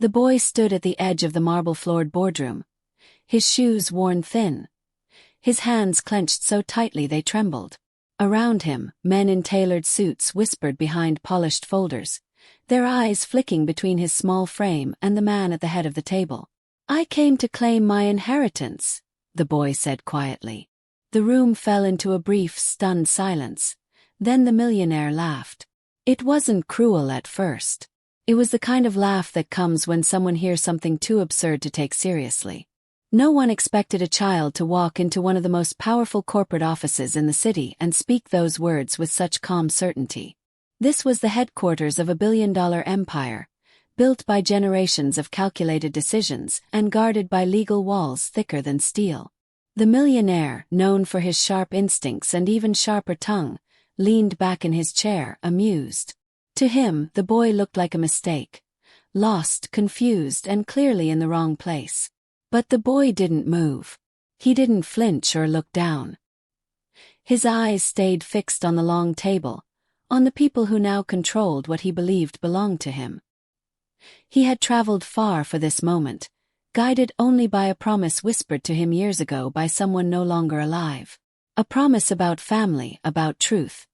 The boy stood at the edge of the marble-floored boardroom, his shoes worn thin, his hands clenched so tightly they trembled. Around him, men in tailored suits whispered behind polished folders, their eyes flicking between his small frame and the man at the head of the table. "I came to claim my inheritance," the boy said quietly. The room fell into a brief, stunned silence. Then the millionaire laughed. It wasn't cruel at first. It was the kind of laugh that comes when someone hears something too absurd to take seriously. No one expected a child to walk into one of the most powerful corporate offices in the city and speak those words with such calm certainty. This was the headquarters of a billion-dollar empire, built by generations of calculated decisions and guarded by legal walls thicker than steel. The millionaire, known for his sharp instincts and even sharper tongue, leaned back in his chair, amused. To him, the boy looked like a mistake, lost, confused, and clearly in the wrong place. But the boy didn't move. He didn't flinch or look down. His eyes stayed fixed on the long table, on the people who now controlled what he believed belonged to him. He had traveled far for this moment, guided only by a promise whispered to him years ago by someone no longer alive. A promise about family, about truth,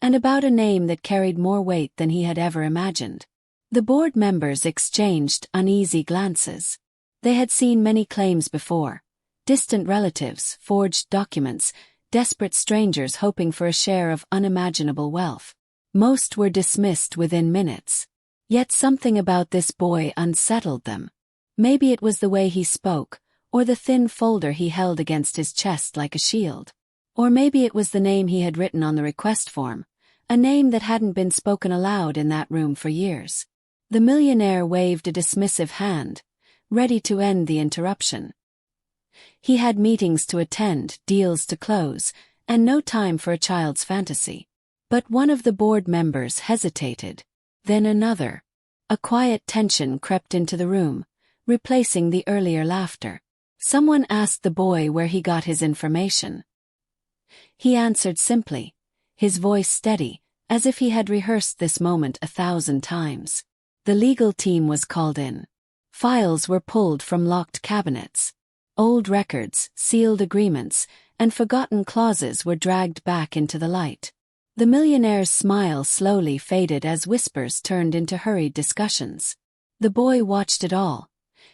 and about a name that carried more weight than he had ever imagined. The board members exchanged uneasy glances. They had seen many claims before: distant relatives, forged documents, desperate strangers hoping for a share of unimaginable wealth. Most were dismissed within minutes. Yet something about this boy unsettled them. Maybe it was the way he spoke, or the thin folder he held against his chest like a shield. Or maybe it was the name he had written on the request form, a name that hadn't been spoken aloud in that room for years. The millionaire waved a dismissive hand, ready to end the interruption. He had meetings to attend, deals to close, and no time for a child's fantasy. But one of the board members hesitated. Then another. A quiet tension crept into the room, replacing the earlier laughter. Someone asked the boy where he got his information. He answered simply, his voice steady, as if he had rehearsed this moment 1,000 times. The legal team was called in. Files were pulled from locked cabinets. Old records, sealed agreements, and forgotten clauses were dragged back into the light. The millionaire's smile slowly faded as whispers turned into hurried discussions. The boy watched it all,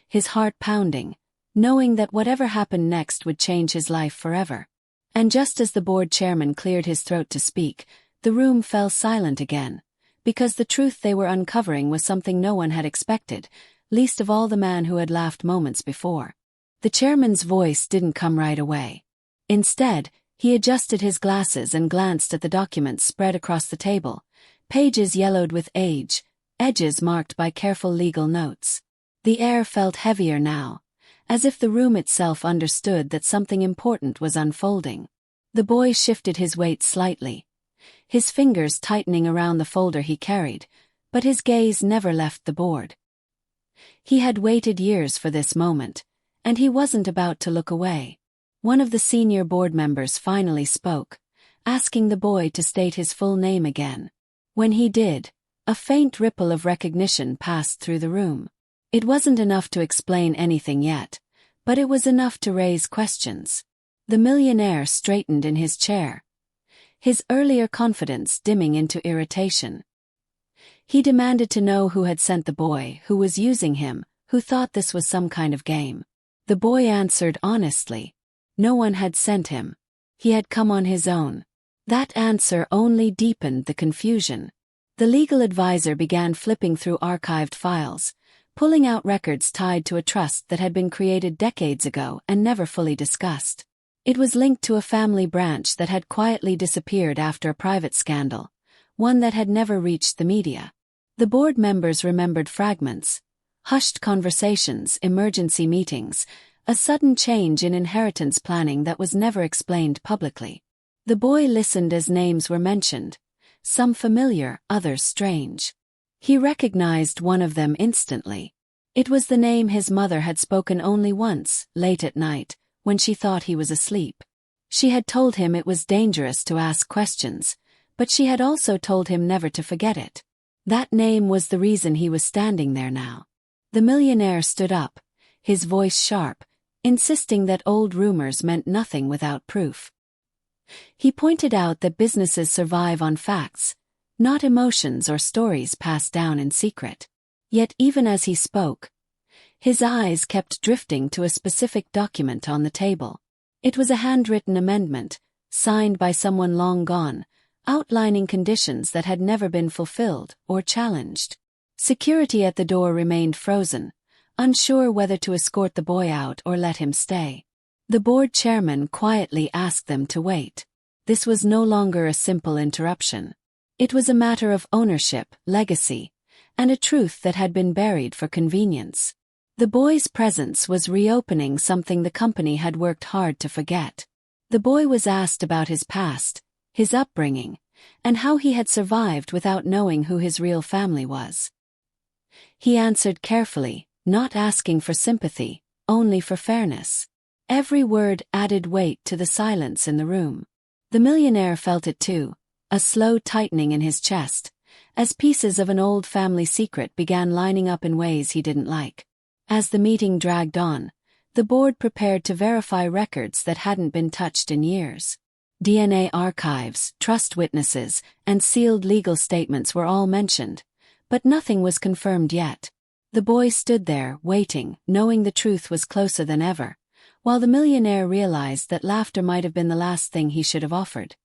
his heart pounding, knowing that whatever happened next would change his life forever. And just as the board chairman cleared his throat to speak, the room fell silent again, because the truth they were uncovering was something no one had expected, least of all the man who had laughed moments before. The chairman's voice didn't come right away. Instead, he adjusted his glasses and glanced at the documents spread across the table, pages yellowed with age, edges marked by careful legal notes. The air felt heavier now, as if the room itself understood that something important was unfolding. The boy shifted his weight slightly, his fingers tightening around the folder he carried, but his gaze never left the board. He had waited years for this moment, and he wasn't about to look away. One of the senior board members finally spoke, asking the boy to state his full name again. When he did, a faint ripple of recognition passed through the room. It wasn't enough to explain anything yet, but it was enough to raise questions. The millionaire straightened in his chair, his earlier confidence dimming into irritation. He demanded to know who had sent the boy, who was using him, who thought this was some kind of game. The boy answered honestly. No one had sent him. He had come on his own. That answer only deepened the confusion. The legal advisor began flipping through archived files, pulling out records tied to a trust that had been created decades ago and never fully discussed. It was linked to a family branch that had quietly disappeared after a private scandal, one that had never reached the media. The board members remembered fragments, hushed conversations, emergency meetings, a sudden change in inheritance planning that was never explained publicly. The boy listened as names were mentioned, some familiar, others strange. He recognized one of them instantly. It was the name his mother had spoken only once, late at night, when she thought he was asleep. She had told him it was dangerous to ask questions, but she had also told him never to forget it. That name was the reason he was standing there now. The millionaire stood up, his voice sharp, insisting that old rumors meant nothing without proof. He pointed out that businesses survive on facts, not emotions or stories passed down in secret. Yet even as he spoke, his eyes kept drifting to a specific document on the table. It was a handwritten amendment, signed by someone long gone, outlining conditions that had never been fulfilled or challenged. Security at the door remained frozen, unsure whether to escort the boy out or let him stay. The board chairman quietly asked them to wait. This was no longer a simple interruption. It was a matter of ownership, legacy, and a truth that had been buried for convenience. The boy's presence was reopening something the company had worked hard to forget. The boy was asked about his past, his upbringing, and how he had survived without knowing who his real family was. He answered carefully, not asking for sympathy, only for fairness. Every word added weight to the silence in the room. The millionaire felt it too, a slow tightening in his chest, as pieces of an old family secret began lining up in ways he didn't like. As the meeting dragged on, the board prepared to verify records that hadn't been touched in years. DNA archives, trust witnesses, and sealed legal statements were all mentioned, but nothing was confirmed yet. The boy stood there, waiting, knowing the truth was closer than ever, while the millionaire realized that laughter might have been the last thing he should have offered.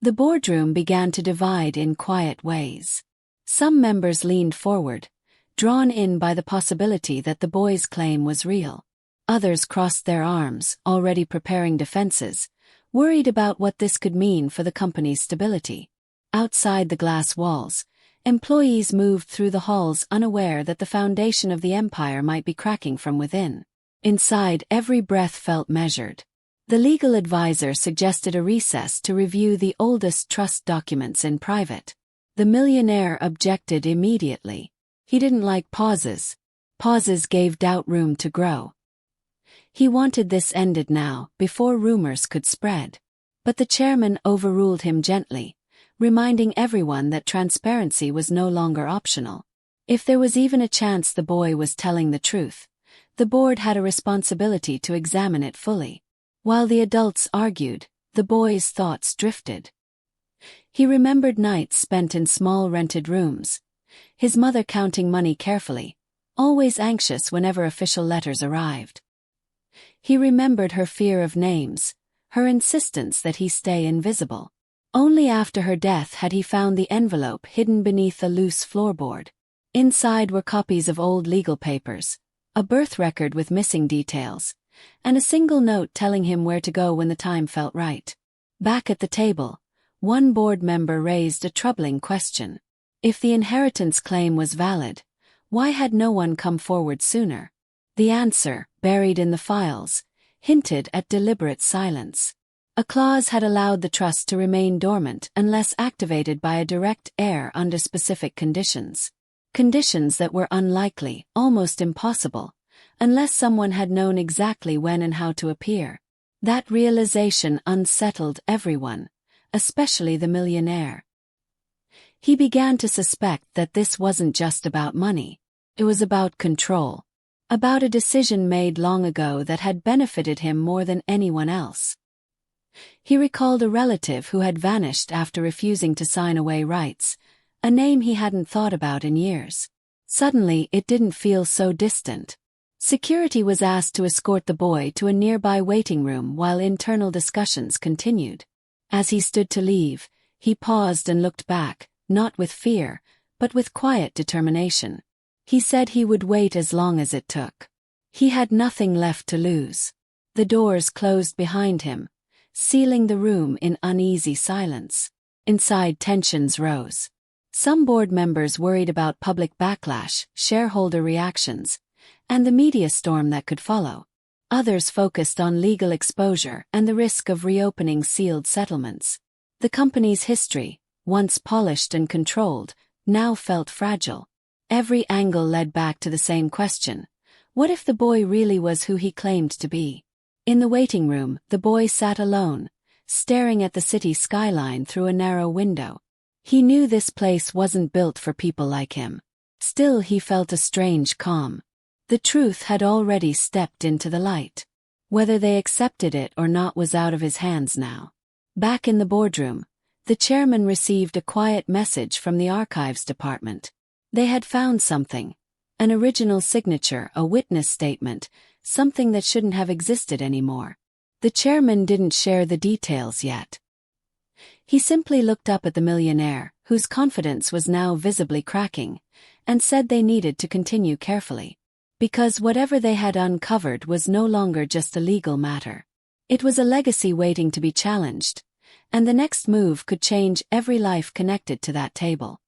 The boardroom began to divide in quiet ways. Some members leaned forward, drawn in by the possibility that the boy's claim was real. Others crossed their arms, already preparing defenses, worried about what this could mean for the company's stability. Outside the glass walls, employees moved through the halls unaware that the foundation of the empire might be cracking from within. Inside, every breath felt measured. The legal advisor suggested a recess to review the oldest trust documents in private. The millionaire objected immediately. He didn't like pauses. Pauses gave doubt room to grow. He wanted this ended now, before rumors could spread. But the chairman overruled him gently, reminding everyone that transparency was no longer optional. If there was even a chance the boy was telling the truth, the board had a responsibility to examine it fully. While the adults argued, the boy's thoughts drifted. He remembered nights spent in small rented rooms, his mother counting money carefully, always anxious whenever official letters arrived. He remembered her fear of names, her insistence that he stay invisible. Only after her death had he found the envelope hidden beneath a loose floorboard. Inside were copies of old legal papers, a birth record with missing details, and a single note telling him where to go when the time felt right. Back at the table, one board member raised a troubling question. If the inheritance claim was valid, why had no one come forward sooner? The answer, buried in the files, hinted at deliberate silence. A clause had allowed the trust to remain dormant unless activated by a direct heir under specific conditions. Conditions that were unlikely, almost impossible, unless someone had known exactly when and how to appear. That realization unsettled everyone, especially the millionaire. He began to suspect that this wasn't just about money. It was about control. About a decision made long ago that had benefited him more than anyone else. He recalled a relative who had vanished after refusing to sign away rights, a name he hadn't thought about in years. Suddenly, it didn't feel so distant. Security was asked to escort the boy to a nearby waiting room while internal discussions continued. As he stood to leave, he paused and looked back, not with fear, but with quiet determination. He said he would wait as long as it took. He had nothing left to lose. The doors closed behind him, sealing the room in uneasy silence. Inside, tensions rose. Some board members worried about public backlash, shareholder reactions, and the media storm that could follow. Others focused on legal exposure and the risk of reopening sealed settlements. The company's history, once polished and controlled, now felt fragile. Every angle led back to the same question: what if the boy really was who he claimed to be? In the waiting room, the boy sat alone, staring at the city skyline through a narrow window. He knew this place wasn't built for people like him. Still, he felt a strange calm. The truth had already stepped into the light. Whether they accepted it or not was out of his hands now. Back in the boardroom, the chairman received a quiet message from the archives department. They had found something. An original signature, a witness statement, something that shouldn't have existed anymore. The chairman didn't share the details yet. He simply looked up at the millionaire, whose confidence was now visibly cracking, and said they needed to continue carefully. Because whatever they had uncovered was no longer just a legal matter. It was a legacy waiting to be challenged, and the next move could change every life connected to that table.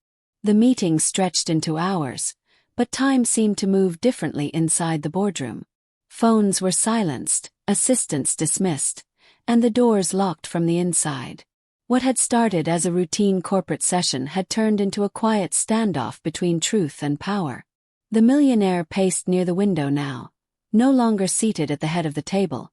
The meeting stretched into hours, but time seemed to move differently inside the boardroom. Phones were silenced, assistants dismissed, and the doors locked from the inside. What had started as a routine corporate session had turned into a quiet standoff between truth and power. The millionaire paced near the window now, no longer seated at the head of the table,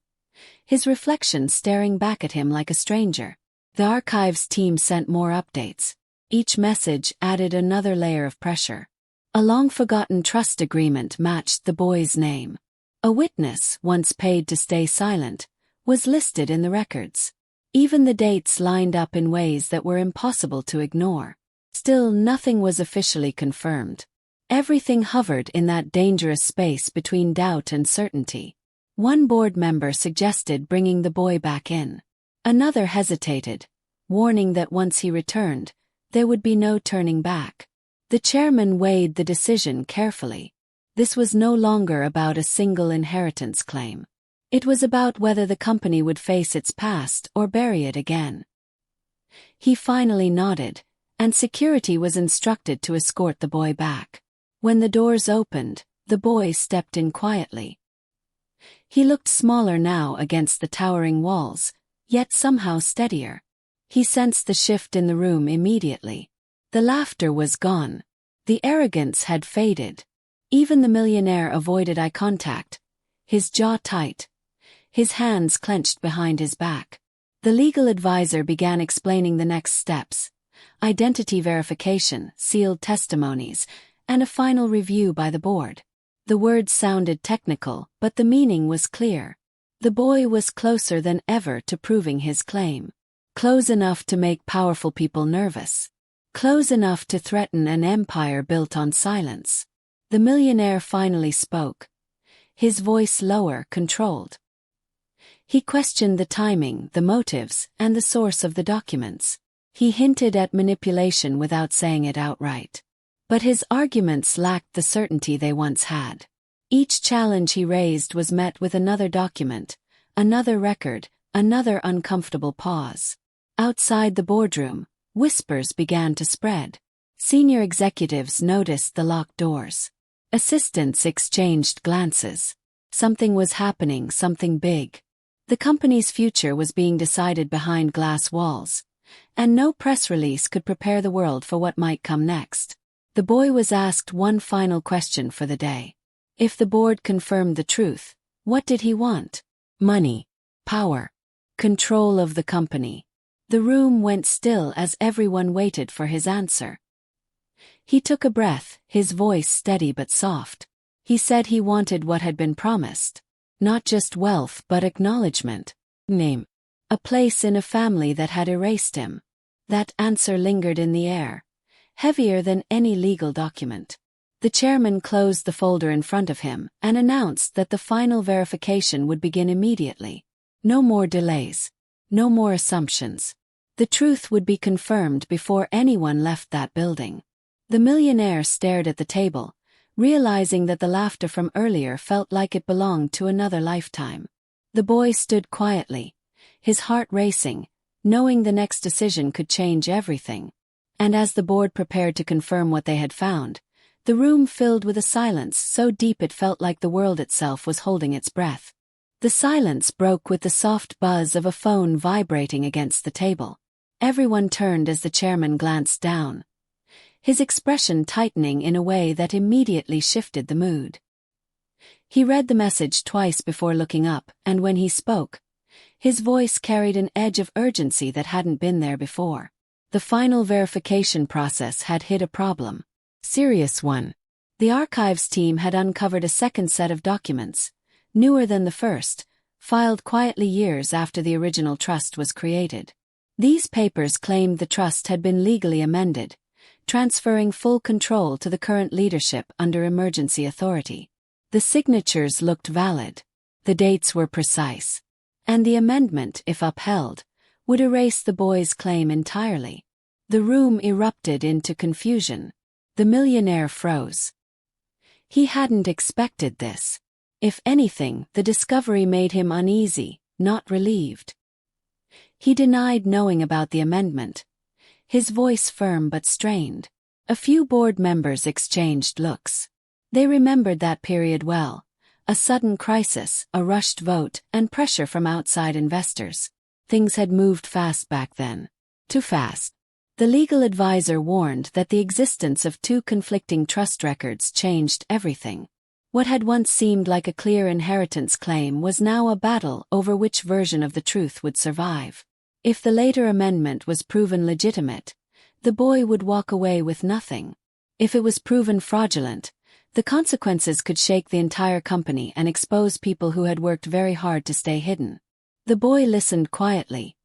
his reflection staring back at him like a stranger. The archives team sent more updates. Each message added another layer of pressure. A long-forgotten trust agreement matched the boy's name. A witness, once paid to stay silent, was listed in the records. Even the dates lined up in ways that were impossible to ignore. Still, nothing was officially confirmed. Everything hovered in that dangerous space between doubt and certainty. One board member suggested bringing the boy back in. Another hesitated, warning that once he returned, there would be no turning back. The chairman weighed the decision carefully. This was no longer about a single inheritance claim. It was about whether the company would face its past or bury it again. He finally nodded, and security was instructed to escort the boy back. When the doors opened, the boy stepped in quietly. He looked smaller now against the towering walls, yet somehow steadier. He sensed the shift in the room immediately. The laughter was gone. The arrogance had faded. Even the millionaire avoided eye contact, his jaw tight, his hands clenched behind his back. The legal advisor began explaining the next steps: identity verification, sealed testimonies, and a final review by the board. The words sounded technical, but the meaning was clear. The boy was closer than ever to proving his claim. Close enough to make powerful people nervous. Close enough to threaten an empire built on silence. The millionaire finally spoke, his voice lower, controlled. He questioned the timing, the motives, and the source of the documents. He hinted at manipulation without saying it outright. But his arguments lacked the certainty they once had. Each challenge he raised was met with another document, another record, another uncomfortable pause. Outside the boardroom, whispers began to spread. Senior executives noticed the locked doors. Assistants exchanged glances. Something was happening, something big. The company's future was being decided behind glass walls, and no press release could prepare the world for what might come next. The boy was asked one final question for the day. If the board confirmed the truth, what did he want? Money, power, control of the company. The room went still as everyone waited for his answer. He took a breath, his voice steady but soft. He said he wanted what had been promised. Not just wealth but acknowledgement. Name. A place in a family that had erased him. That answer lingered in the air, heavier than any legal document. The chairman closed the folder in front of him and announced that the final verification would begin immediately. No more delays. No more assumptions. The truth would be confirmed before anyone left that building. The millionaire stared at the table, realizing that the laughter from earlier felt like it belonged to another lifetime. The boy stood quietly, his heart racing, knowing the next decision could change everything. And as the board prepared to confirm what they had found, the room filled with a silence so deep it felt like the world itself was holding its breath. The silence broke with the soft buzz of a phone vibrating against the table. Everyone turned as the chairman glanced down, his expression tightening in a way that immediately shifted the mood. He read the message twice before looking up, and when he spoke, his voice carried an edge of urgency that hadn't been there before. The final verification process had hit a problem. Serious one. The archives team had uncovered a second set of documents, newer than the first, filed quietly years after the original trust was created. These papers claimed the trust had been legally amended, transferring full control to the current leadership under emergency authority. The signatures looked valid. The dates were precise. And the amendment, if upheld, would erase the boy's claim entirely. The room erupted into confusion. The millionaire froze. He hadn't expected this. If anything, the discovery made him uneasy, not relieved. He denied knowing about the amendment, his voice firm but strained. A few board members exchanged looks. They remembered that period well. A sudden crisis, a rushed vote, and pressure from outside investors. Things had moved fast back then. Too fast. The legal advisor warned that the existence of two conflicting trust records changed everything. What had once seemed like a clear inheritance claim was now a battle over which version of the truth would survive. If the later amendment was proven legitimate, the boy would walk away with nothing. If it was proven fraudulent, the consequences could shake the entire company and expose people who had worked very hard to stay hidden. The boy listened quietly,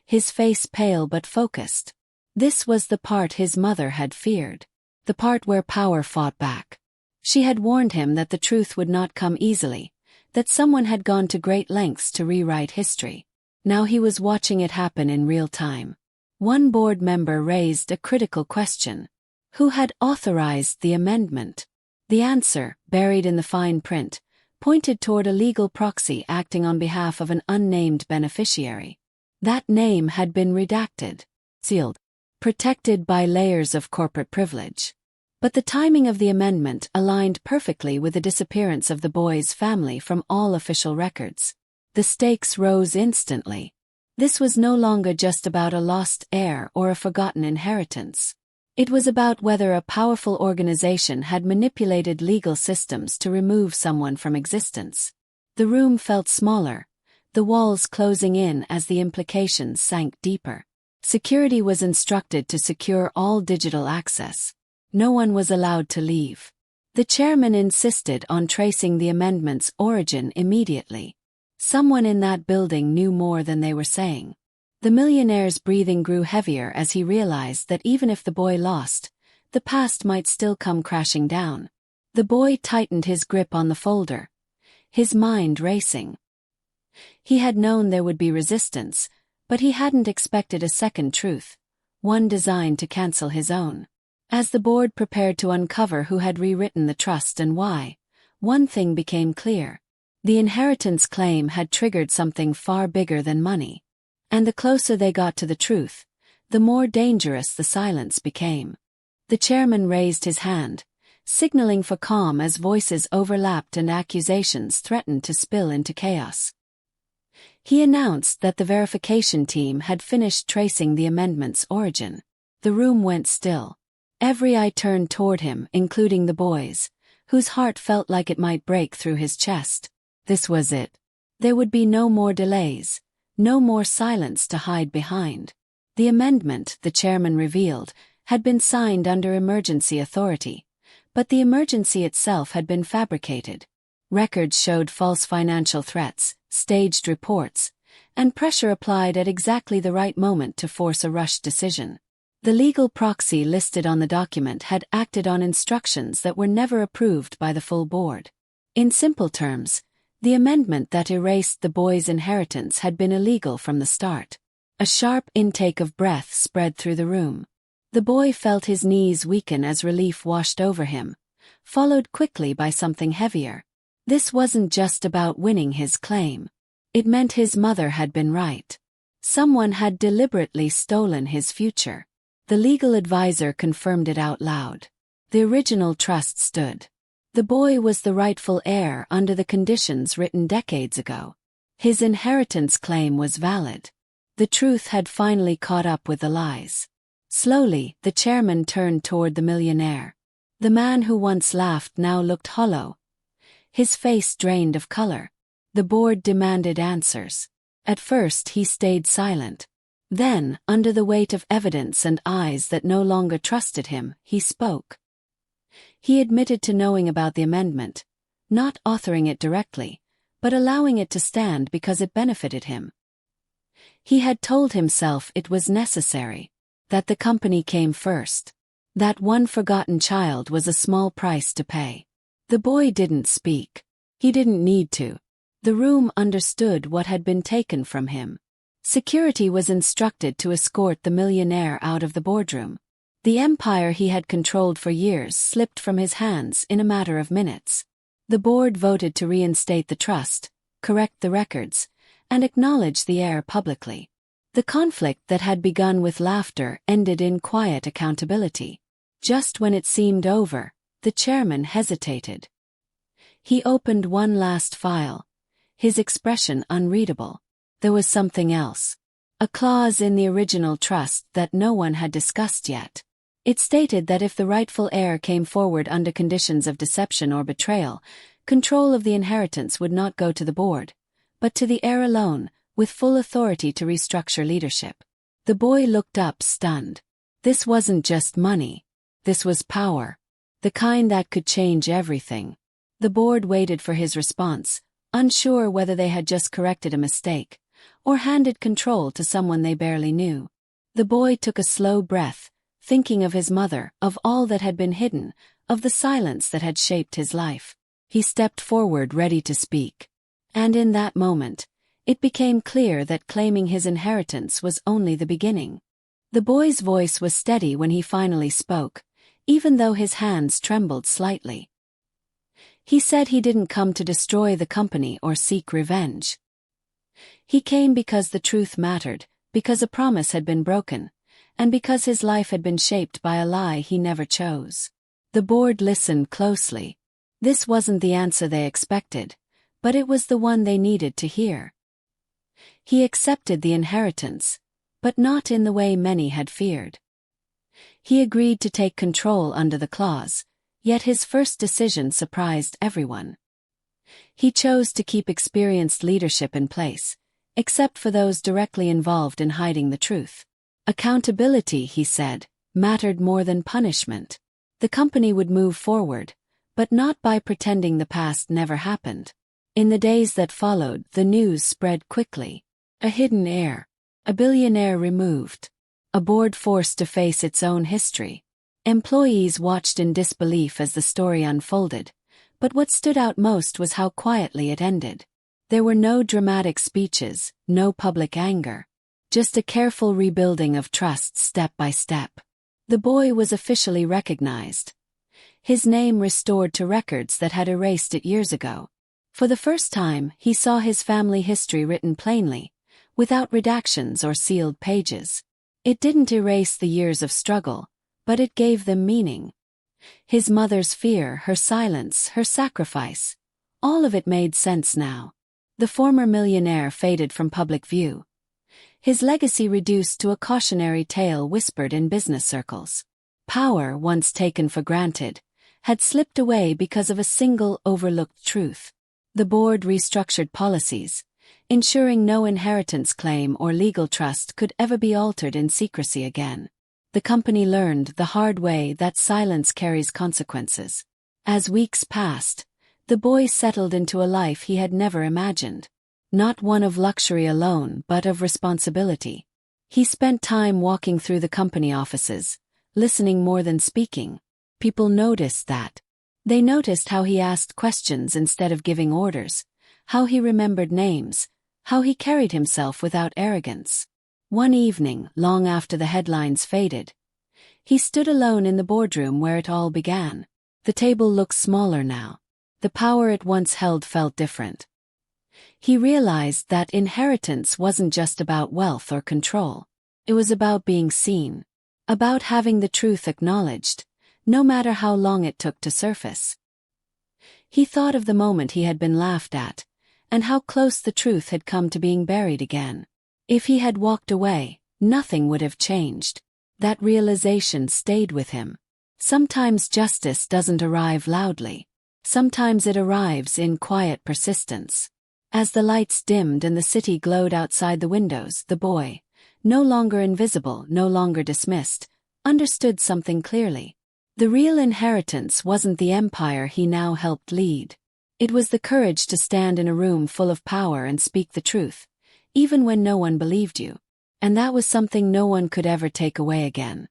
his face pale but focused. This was the part his mother had feared, the part where power fought back. She had warned him that the truth would not come easily, that someone had gone to great lengths to rewrite history. Now he was watching it happen in real time. One board member raised a critical question. Who had authorized the amendment? The answer, buried in the fine print, pointed toward a legal proxy acting on behalf of an unnamed beneficiary. That name had been redacted, sealed, protected by layers of corporate privilege. But the timing of the amendment aligned perfectly with the disappearance of the boy's family from all official records. The stakes rose instantly. This was no longer just about a lost heir or a forgotten inheritance. It was about whether a powerful organization had manipulated legal systems to remove someone from existence. The room felt smaller, the walls closing in as the implications sank deeper. Security was instructed to secure all digital access. No one was allowed to leave. The chairman insisted on tracing the amendment's origin immediately. Someone in that building knew more than they were saying. The millionaire's breathing grew heavier as he realized that even if the boy lost, the past might still come crashing down. The boy tightened his grip on the folder, his mind racing. He had known there would be resistance, but he hadn't expected a second truth, one designed to cancel his own. As the board prepared to uncover who had rewritten the trust and why, one thing became clear. The inheritance claim had triggered something far bigger than money. And the closer they got to the truth, the more dangerous the silence became. The chairman raised his hand, signaling for calm as voices overlapped and accusations threatened to spill into chaos. He announced that the verification team had finished tracing the amendment's origin. The room went still. Every eye turned toward him, including the boy's, whose heart felt like it might break through his chest. This was it. There would be no more delays. No more silence to hide behind. The amendment, the chairman revealed, had been signed under emergency authority, but the emergency itself had been fabricated. Records showed false financial threats, staged reports, and pressure applied at exactly the right moment to force a rushed decision. The legal proxy listed on the document had acted on instructions that were never approved by the full board. In simple terms, the amendment that erased the boy's inheritance had been illegal from the start. A sharp intake of breath spread through the room. The boy felt his knees weaken as relief washed over him, followed quickly by something heavier. This wasn't just about winning his claim. It meant his mother had been right. Someone had deliberately stolen his future. The legal advisor confirmed it out loud. The original trust stood. The boy was the rightful heir under the conditions written decades ago. His inheritance claim was valid. The truth had finally caught up with the lies. Slowly, the chairman turned toward the millionaire. The man who once laughed now looked hollow, his face drained of color. The board demanded answers. At first he stayed silent. Then, under the weight of evidence and eyes that no longer trusted him, he spoke. He admitted to knowing about the amendment, not authoring it directly, but allowing it to stand because it benefited him. He had told himself it was necessary, that the company came first. That one forgotten child was a small price to pay. The boy didn't speak. He didn't need to. The room understood what had been taken from him. Security was instructed to escort the millionaire out of the boardroom. The empire he had controlled for years slipped from his hands in a matter of minutes. The board voted to reinstate the trust, correct the records, and acknowledge the heir publicly. The conflict that had begun with laughter ended in quiet accountability. Just when it seemed over, the chairman hesitated. He opened one last file, his expression unreadable. There was something else. A clause in the original trust that no one had discussed yet. It stated that if the rightful heir came forward under conditions of deception or betrayal, control of the inheritance would not go to the board, but to the heir alone, with full authority to restructure leadership. The boy looked up stunned. This wasn't just money. This was power. The kind that could change everything. The board waited for his response, unsure whether they had just corrected a mistake, or handed control to someone they barely knew. The boy took a slow breath, thinking of his mother, of all that had been hidden, of the silence that had shaped his life. He stepped forward ready to speak. And in that moment, it became clear that claiming his inheritance was only the beginning. The boy's voice was steady when he finally spoke, even though his hands trembled slightly. He said he didn't come to destroy the company or seek revenge. He came because the truth mattered, because a promise had been broken, and because his life had been shaped by a lie he never chose. The board listened closely. This wasn't the answer they expected, but it was the one they needed to hear. He accepted the inheritance, but not in the way many had feared. He agreed to take control under the clause, yet his first decision surprised everyone. He chose to keep experienced leadership in place, except for those directly involved in hiding the truth. Accountability, he said, mattered more than punishment. The company would move forward, but not by pretending the past never happened. In the days that followed, the news spread quickly. A hidden heir. A billionaire removed. A board forced to face its own history. Employees watched in disbelief as the story unfolded, but what stood out most was how quietly it ended. There were no dramatic speeches, no public anger. Just a careful rebuilding of trust step by step. The boy was officially recognized. His name restored to records that had erased it years ago. For the first time, he saw his family history written plainly, without redactions or sealed pages. It didn't erase the years of struggle, but it gave them meaning. His mother's fear, her silence, her sacrifice, all of it made sense now. The former millionaire faded from public view. His legacy reduced to a cautionary tale whispered in business circles. Power, once taken for granted, had slipped away because of a single overlooked truth. The board restructured policies, ensuring no inheritance claim or legal trust could ever be altered in secrecy again. The company learned the hard way that silence carries consequences. As weeks passed, the boy settled into a life he had never imagined. Not one of luxury alone, but of responsibility. He spent time walking through the company offices, listening more than speaking. People noticed that. They noticed how he asked questions instead of giving orders, how he remembered names, how he carried himself without arrogance. One evening, long after the headlines faded, he stood alone in the boardroom where it all began. The table looked smaller now. The power it once held felt different. He realized that inheritance wasn't just about wealth or control. It was about being seen, about having the truth acknowledged, no matter how long it took to surface. He thought of the moment he had been laughed at, and how close the truth had come to being buried again. If he had walked away, nothing would have changed. That realization stayed with him. Sometimes justice doesn't arrive loudly. Sometimes it arrives in quiet persistence. As the lights dimmed and the city glowed outside the windows, the boy, no longer invisible, no longer dismissed, understood something clearly. The real inheritance wasn't the empire he now helped lead. It was the courage to stand in a room full of power and speak the truth, even when no one believed you. And that was something no one could ever take away again.